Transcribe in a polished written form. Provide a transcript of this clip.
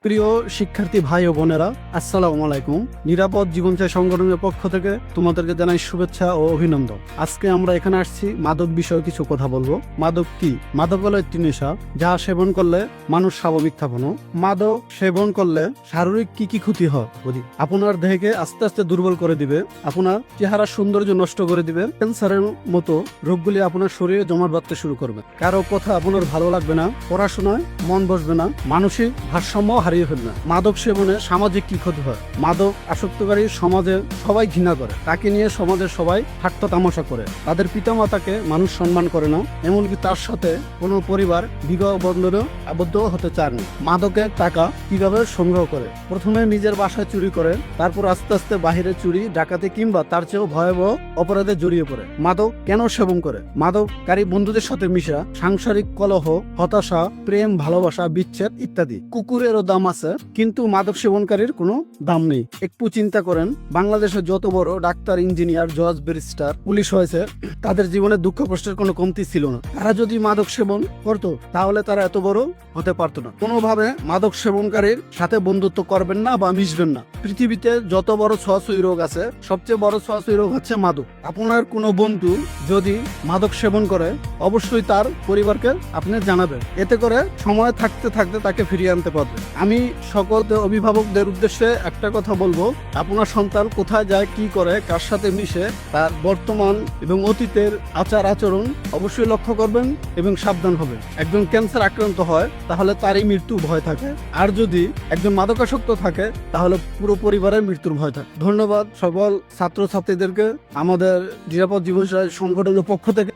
প্রিয় শিক্ষার্থী ভাই ও বোনেরা, আসসালামু আলাইকুম। নিরাপদ জীবনচাই সংগঠনের পক্ষ থেকে তোমাদেরকে জানাই শুভেচ্ছা ও অভিনন্দন। আজকে আমরা এখানে আসছি মাদক বিষয়ে কিছু কথা বলবো। মাদক কি? মাদক হলো একটি নেশা যা সেবন করলে মানুষ স্বাভাবিক থাকে না। মাদক সেবন করলে শারীরিক কি কি ক্ষতি হয় বলি। আপনার দেহকে আস্তে আস্তে দুর্বল করে দিবে, আপনার চেহারা সৌন্দর্য নষ্ট করে দিবে, ক্যান্সারের মতো রোগগুলি আপনার শরীরে জমাট বাঁধতে শুরু করবে। কারো কথা আপনার ভালো লাগবে না, পড়াশোনায় মন বসবে না, মানসিক ভারসাম্য হারিয়ে ফেলবে। মাদক সেবনে সামাজিক কি ক্ষতি হয়? মাদক আসক্তকারী সমাজে সবাই ঘৃণা করে, তাকে নিয়ে সমাজের সবাই ঠাট্টা তামাশা করে। তাদের পিতামাতাকে মানুষ সম্মান করে না, এমনকি তার সাথে কোনো পরিবার বিবাহ বন্ধনে আবদ্ধ হতে চায় না। মাদকের টাকা কিভাবে সংগ্রহ করে? প্রথমে নিজের বাসায় চুরি করে, তারপর আস্তে আস্তে বাহিরে চুরি, ডাকাতি কিংবা তার চেয়েও ভয়াবহ অপরাধে জড়িয়ে পড়ে। মাদক কেন সেবন করে? মাদককারী বন্ধুদের সাথে মিশা, সাংসারিক কলহ, হতাশা, প্রেম, ভালোবাসা, বিচ্ছেদ ইত্যাদি। কুকুরেরও দাম আছে, কিন্তু মাদক সেবনকারীর কোনো দাম নেই। একটু চিন্তা করেন, বাংলাদেশে যত বড় ডাক্তার, ইঞ্জিনিয়ার, জজ, ব্যারিস্টার, পুলিশ হয়েছে, তাদের জীবনে দুঃখ কষ্টের কোনো কমতি ছিল না। তারা যদি মাদক সেবন করতো তাহলে তারা এত বড় হতে পারতো না। কোনোভাবে মাদক সেবনকারীর সাথে বন্ধুত্ব করবেন না বা মিশবেন না। পৃথিবীতে যত বড় ছোঁয়াছুঁই রোগ আছে, সবচেয়ে বড় ছোঁয়াছুঁই রোগ হচ্ছে মাদক। আপনার কোনো বন্ধু যদি মাদক সেবন করে, অবশ্যই তার পরিবারকে আপনি জানাবেন। এতে করে সময় থাকতে থাকতে তাকে ফিরিয়ে আনতে পারবে। আমি সকল অভিভাবকদের উদ্দেশ্যে একটা কথা বলবো, আপনার সন্তান কোথায় যায়, কি করে, কার সাথে মিশে, তার বর্তমান এবং অতীতের আচার আচরণ অবশ্যই লক্ষ্য করবেন এবং সাবধান হবেন। একজন ক্যান্সার আক্রান্ত হয় তাহলে তারই মৃত্যু ভয় থাকে, আর যদি একজন মাদকাসক্ত থাকে তাহলে পুরো পরিবারের মৃত্যুর ভয় থাকে। ধন্যবাদ সকল ছাত্রছাত্রীদেরকে আমাদের নিরাপদ জীবন সংগঠনের পক্ষ থেকে।